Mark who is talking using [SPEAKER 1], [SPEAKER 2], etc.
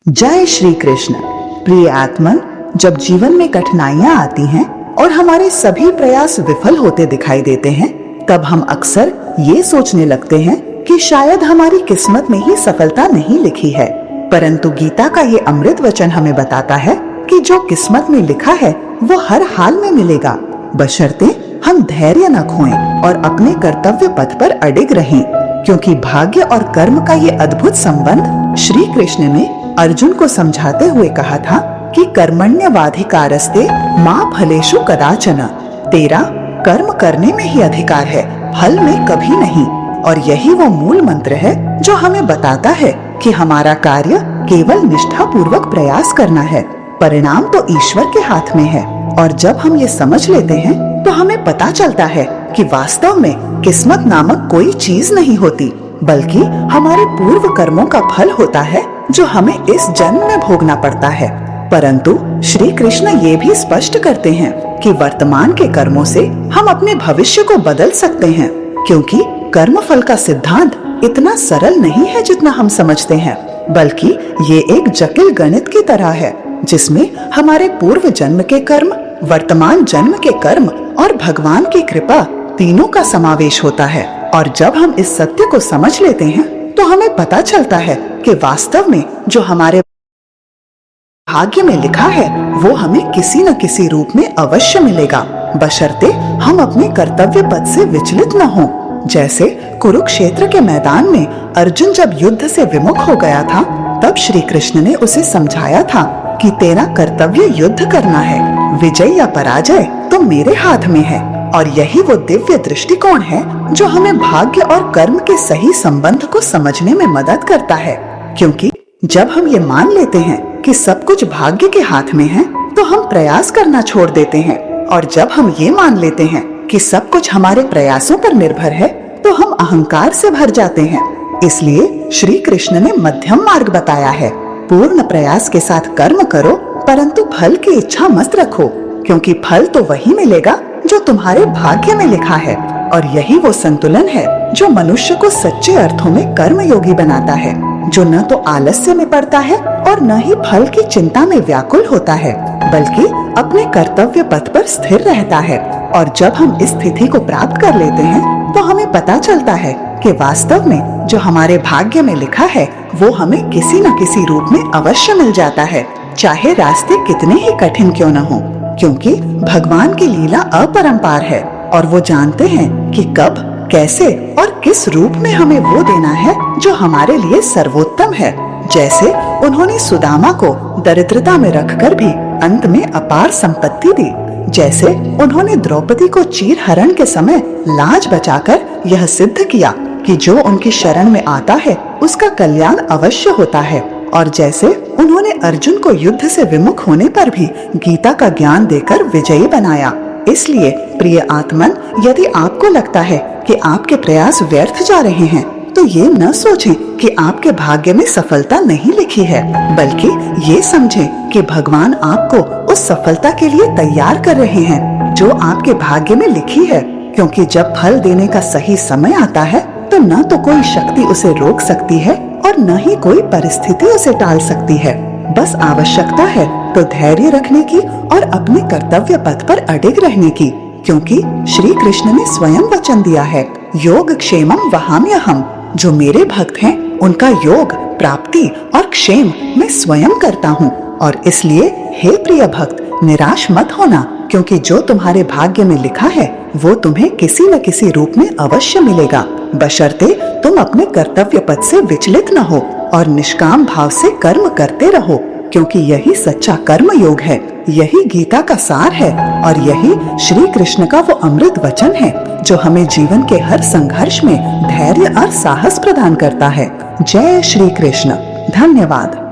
[SPEAKER 1] जय श्री कृष्ण। प्रिय आत्मन, जब जीवन में कठिनाइयां आती हैं और हमारे सभी प्रयास विफल होते दिखाई देते हैं, तब हम अक्सर ये सोचने लगते हैं कि शायद हमारी किस्मत में ही सफलता नहीं लिखी है। परंतु गीता का ये अमृत वचन हमें बताता है कि जो किस्मत में लिखा है वो हर हाल में मिलेगा, बशर्ते हम धैर्य न खोएं और अपने कर्तव्य पथ पर अडिग रहें। क्योंकि भाग्य और कर्म का ये अद्भुत संबंध श्री कृष्ण ने अर्जुन को समझाते हुए कहा था कि कर्मण्यवाधिकारस्ते मां फलेषु कदाचन। तेरा कर्म करने में ही अधिकार है, फल में कभी नहीं। और यही वो मूल मंत्र है जो हमें बताता है कि हमारा कार्य केवल निष्ठा पूर्वक प्रयास करना है, परिणाम तो ईश्वर के हाथ में है। और जब हम ये समझ लेते हैं तो हमें पता चलता है कि वास्तव में किस्मत नामक कोई चीज नहीं होती, बल्कि हमारे पूर्व कर्मों का फल होता है जो हमें इस जन्म में भोगना पड़ता है। परंतु श्री कृष्ण ये भी स्पष्ट करते हैं कि वर्तमान के कर्मों से हम अपने भविष्य को बदल सकते हैं, क्योंकि कर्म फल का सिद्धांत इतना सरल नहीं है जितना हम समझते हैं, बल्कि ये एक जटिल गणित की तरह है जिसमें हमारे पूर्व जन्म के कर्म, वर्तमान जन्म के कर्म और भगवान की कृपा तीनों का समावेश होता है। और जब हम इस सत्य को समझ लेते हैं तो हमें पता चलता है कि वास्तव में जो हमारे भाग्य में लिखा है वो हमें किसी न किसी रूप में अवश्य मिलेगा, बशर्ते हम अपने कर्तव्य पथ से विचलित न हों। जैसे कुरुक्षेत्र के मैदान में अर्जुन जब युद्ध से विमुख हो गया था, तब श्री कृष्ण ने उसे समझाया था कि तेरा कर्तव्य युद्ध करना है, विजय या पराजय तो मेरे हाथ में है। और यही वो दिव्य दृष्टिकोण है जो हमें भाग्य और कर्म के सही संबंध को समझने में मदद करता है। क्योंकि जब हम ये मान लेते हैं कि सब कुछ भाग्य के हाथ में है, तो हम प्रयास करना छोड़ देते हैं। और जब हम ये मान लेते हैं कि सब कुछ हमारे प्रयासों पर निर्भर है, तो हम अहंकार से भर जाते हैं। इसलिए श्री कृष्ण ने मध्यम मार्ग बताया है। पूर्ण प्रयास के साथ कर्म करो, परंतु फल की इच्छा मत रखो, क्योंकि फल तो वही मिलेगा जो तुम्हारे भाग्य में लिखा है। और यही वो संतुलन है जो मनुष्य को सच्चे अर्थों में कर्मयोगी बनाता है, जो न तो आलस्य में पड़ता है और न ही फल की चिंता में व्याकुल होता है, बल्कि अपने कर्तव्य पथ पर स्थिर रहता है। और जब हम इस स्थिति को प्राप्त कर लेते हैं तो हमें पता चलता है कि वास्तव में जो हमारे भाग्य में लिखा है वो हमें किसी न किसी रूप में अवश्य मिल जाता है, चाहे रास्ते कितने ही कठिन क्यों न हो। क्योंकि भगवान की लीला अपरंपार है और वो जानते हैं कि कब, कैसे और किस रूप में हमें वो देना है जो हमारे लिए सर्वोत्तम है। जैसे उन्होंने सुदामा को दरिद्रता में रखकर भी अंत में अपार संपत्ति दी, जैसे उन्होंने द्रौपदी को चीर हरण के समय लाज बचाकर यह सिद्ध किया कि जो उनकी शरण में आता है उसका कल्याण अवश्य होता है। और जैसे उन्होंने अर्जुन को युद्ध से विमुख होने पर भी गीता का ज्ञान देकर विजयी बनाया। इसलिए प्रिय आत्मन, यदि आपको लगता है कि आपके प्रयास व्यर्थ जा रहे हैं, तो ये न सोचें कि आपके भाग्य में सफलता नहीं लिखी है, बल्कि ये समझें कि भगवान आपको उस सफलता के लिए तैयार कर रहे हैं जो आपके भाग्य में लिखी है। क्योंकि जब फल देने का सही समय आता है तो न तो कोई शक्ति उसे रोक सकती है और न ही कोई परिस्थिति उसे टाल सकती है। बस आवश्यकता है तो धैर्य रखने की और अपने कर्तव्य पथ पर अडिग रहने की, क्योंकि श्री कृष्ण ने स्वयं वचन दिया है, योग क्षेमम वहाम्यहम्। जो मेरे भक्त हैं उनका योग, प्राप्ति और क्षेम मैं स्वयं करता हूँ। और इसलिए हे प्रिय भक्त, निराश मत होना, क्योंकि जो तुम्हारे भाग्य में लिखा है वो तुम्हें किसी न किसी रूप में अवश्य मिलेगा, बशर्ते तुम अपने कर्तव्य पथ से विचलित न हो और निष्काम भाव से कर्म करते रहो। क्योंकि यही सच्चा कर्म योग है, यही गीता का सार है और यही श्री कृष्ण का वो अमृत वचन है जो हमें जीवन के हर संघर्ष में धैर्य और साहस प्रदान करता है। जय श्री कृष्ण। धन्यवाद।